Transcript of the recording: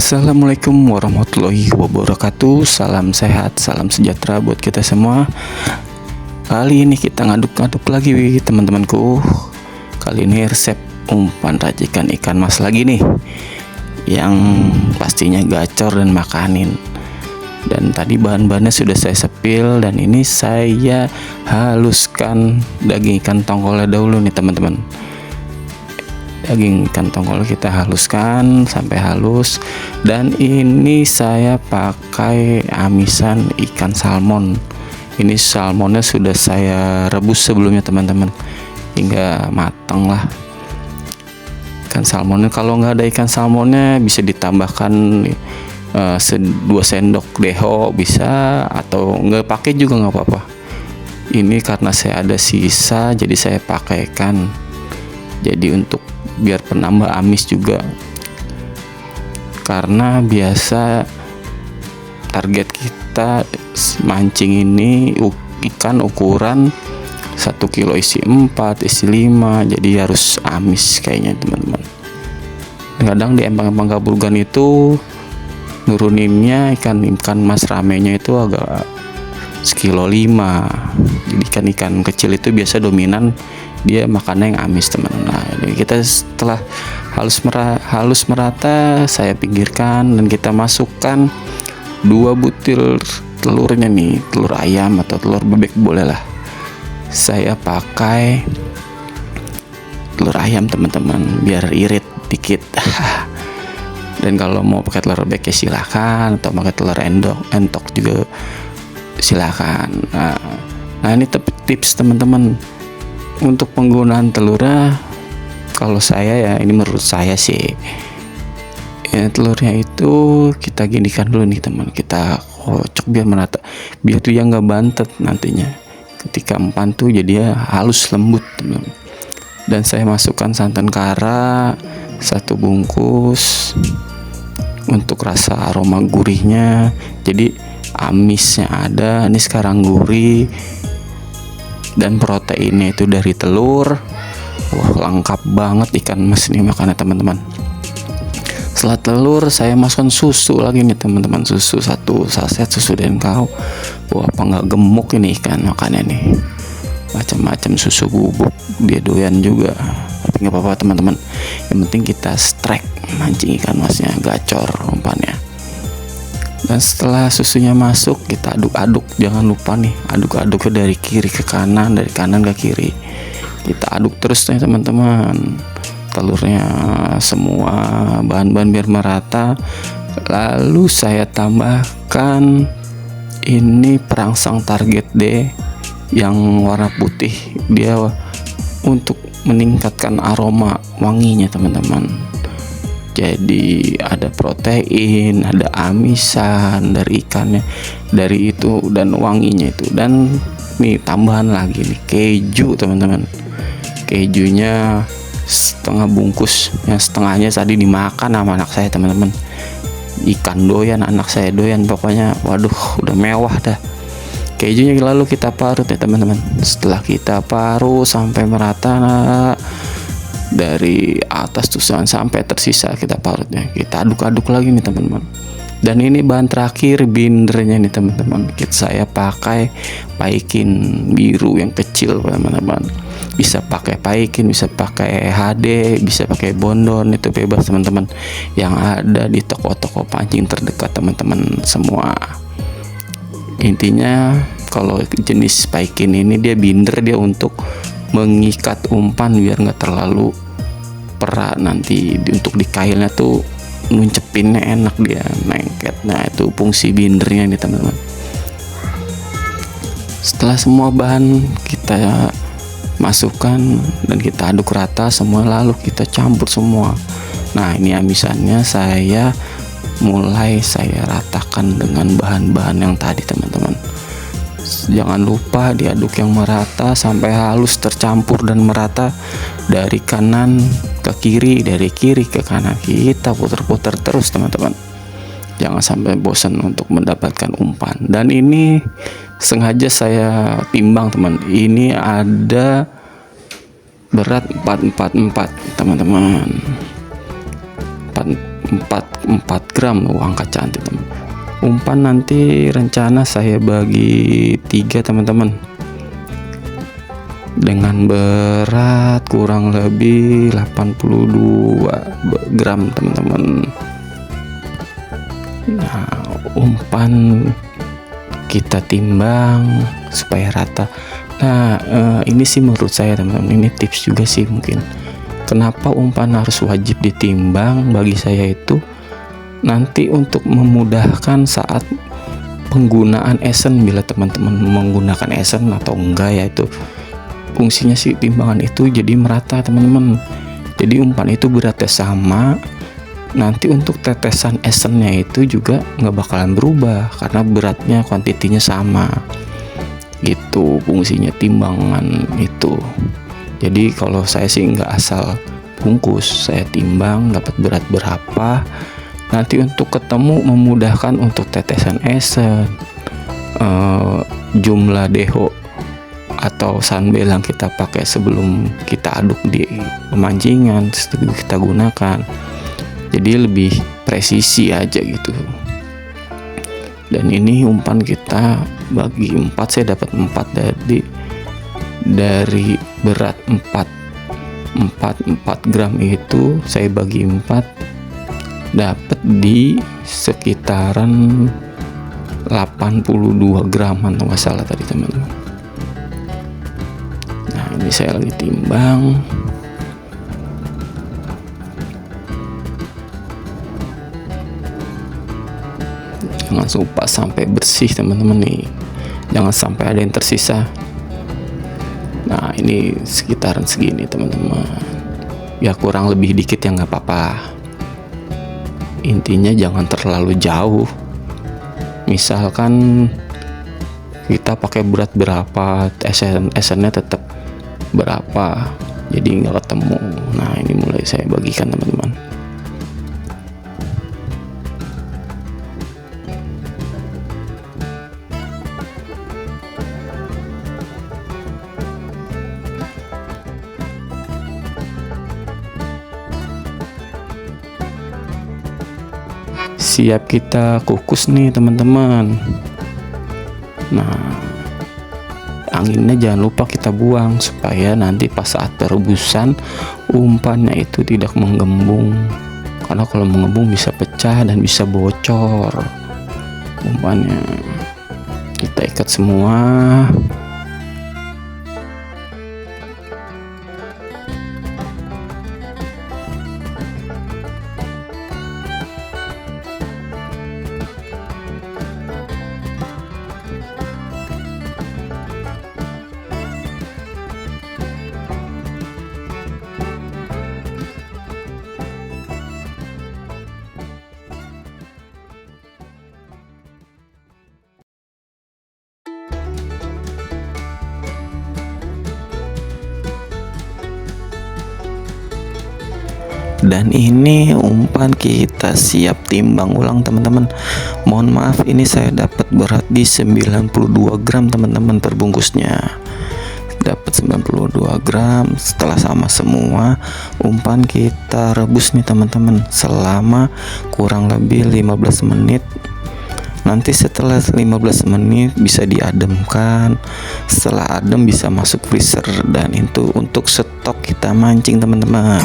Assalamualaikum warahmatullahi wabarakatuh. Salam sehat, salam sejahtera buat kita semua. Kali ini kita ngaduk-ngaduk lagi teman-temanku. Kali ini resep umpan racikan ikan mas lagi nih, yang pastinya gacor dan makanin. Dan tadi bahan-bahannya sudah saya sepil, dan ini saya haluskan daging ikan tongkolnya dahulu nih teman-teman. Daging ikan tongkol kita haluskan sampai halus, dan ini saya pakai amisan ikan salmon. Ini salmonnya sudah saya rebus sebelumnya teman-teman hingga matang lah. Ikan salmonnya, kalau nggak ada ikan salmonnya bisa ditambahkan 2 sendok deho bisa, atau nggak pakai juga nggak apa-apa. Ini karena saya ada sisa jadi saya pakaikan, jadi untuk biar penambah amis juga, karena biasa target kita mancing ini ikan ukuran 1 kilo isi 4 isi 5, jadi harus amis kayaknya teman-teman. Kadang di empang-empang Kaburgan itu nuruninnya ikan mas ramenya itu agak 1,5 kilo. Jadi ikan kecil itu biasa dominan dia makannya yang amis teman. Nah ini kita setelah halus merata saya pinggirkan, dan kita masukkan 2 butir telurnya nih, telur ayam atau telur bebek boleh lah. Saya pakai telur ayam teman-teman biar irit dikit. Dan kalau mau pakai telur bebek ya silakan, atau pakai telur entok juga silakan. Nah ini tips teman-teman untuk penggunaan telurnya. Kalau saya ya, ini menurut saya sih ya, telurnya itu kita ginikan dulu nih teman, kita kocok biar merata, biar dia nggak bantet nantinya ketika empan tuh, jadi ya halus lembut teman. Dan saya masukkan santan kara 1 bungkus untuk rasa aroma gurihnya, jadi amisnya ada, ini sekarang gurih, dan proteinnya itu dari telur. Wah lengkap banget ikan mas ini makannya teman-teman. Setelah telur saya masukkan susu lagi nih teman-teman, susu 1 saset susu Denkau. Wah apa nggak gemuk ini ikan makannya nih, macam-macam susu bubuk dia doyan juga, tapi nggak apa-apa teman-teman, yang penting kita strike mancing ikan masnya gacor umpannya. Dan setelah susunya masuk kita aduk-aduk, jangan lupa nih aduk-aduknya dari kiri ke kanan, dari kanan ke kiri, kita aduk terus nih teman-teman, telurnya semua bahan-bahan biar merata. Lalu saya tambahkan ini perangsang target D yang warna putih, dia untuk meningkatkan aroma wanginya teman-teman. Jadi ada protein, ada amisan dari ikannya, dari itu, dan wanginya itu. Dan nih tambahan lagi nih keju teman-teman, kejunya setengah bungkus, yang setengahnya tadi dimakan sama anak saya teman-teman. Ikan doyan, anak saya doyan, pokoknya waduh udah mewah dah. Kejunya lalu kita parut ya teman-teman. Setelah kita parut sampai merata, dari atas tusukan sampai tersisa kita parutnya, kita aduk-aduk lagi nih teman-teman. Dan ini bahan terakhir bindernya nih teman-teman, saya pakai paikin biru yang kecil teman-teman. Bisa pakai paikin, bisa pakai HD, bisa pakai bondon, itu bebas teman-teman, yang ada di toko-toko pancing terdekat teman-teman semua. Intinya kalau jenis paikin ini dia binder, dia untuk mengikat umpan biar nggak terlalu perak nanti, untuk di kailnya tuh nuncepinnya enak, dia lengket. Nah itu fungsi bindernya nih teman-teman. Setelah semua bahan kita masukkan dan kita aduk rata semua, lalu kita campur semua. Nah ini amisannya saya ratakan dengan bahan-bahan yang tadi teman-teman. Jangan lupa diaduk yang merata sampai halus, tercampur dan merata, dari kanan ke kiri, dari kiri ke kanan, kita putar-putar terus teman-teman. Jangan sampai bosan untuk mendapatkan umpan. Dan ini sengaja saya timbang teman, ini ada berat 444 teman-teman, 4 4 4 gram. Angka cantik teman. Umpan nanti rencana saya bagi 3 teman-teman, dengan berat kurang lebih 82 gram teman-teman. Nah, umpan kita timbang supaya rata. Nah, ini sih menurut saya teman-teman, ini tips juga sih mungkin. Kenapa umpan harus wajib ditimbang? Bagi saya itu nanti untuk memudahkan saat penggunaan esen, bila teman-teman menggunakan esen atau enggak ya, itu fungsinya sih timbangan itu jadi merata teman-teman. Jadi umpan itu beratnya sama, nanti untuk tetesan esennya itu juga nggak bakalan berubah karena beratnya kuantitinya sama gitu fungsinya timbangan itu. Jadi kalau saya sih nggak asal bungkus, saya timbang dapat berat berapa, nanti untuk ketemu memudahkan untuk tetesan esen, jumlah deho atau sunbel yang kita pakai sebelum kita aduk di pemancingan kita gunakan, jadi lebih presisi aja gitu. Dan ini umpan kita bagi 4, saya dapat 4 dari berat 4 gram itu saya bagi 4 dapat di sekitaran 82 graman kalau nggak salah tadi teman-teman. Nah, ini saya lagi timbang. Jangan lupa sampai bersih teman-teman nih, jangan sampai ada yang tersisa. Nah, ini sekitaran segini teman-teman, ya kurang lebih dikit ya nggak apa-apa. Intinya jangan terlalu jauh. Misalkan kita pakai berat berapa, esennya tetap berapa, jadi nggak ketemu. Nah, ini mulai saya bagikan teman-teman. Siap kita kukus nih teman-teman. Nah, anginnya jangan lupa kita buang supaya nanti pas saat perebusan umpannya itu tidak menggembung, karena kalau menggembung bisa pecah dan bisa bocor umpannya. Kita ikat semua. Dan ini umpan kita siap timbang ulang teman-teman. Mohon maaf, ini saya dapat berat di 92 gram teman-teman per bungkusnya. Dapat 92 gram. Setelah sama semua, umpan kita rebus nih teman-teman selama kurang lebih 15 menit. Nanti setelah 15 menit bisa diademkan. Setelah adem bisa masuk freezer, dan itu untuk stok kita mancing teman-teman.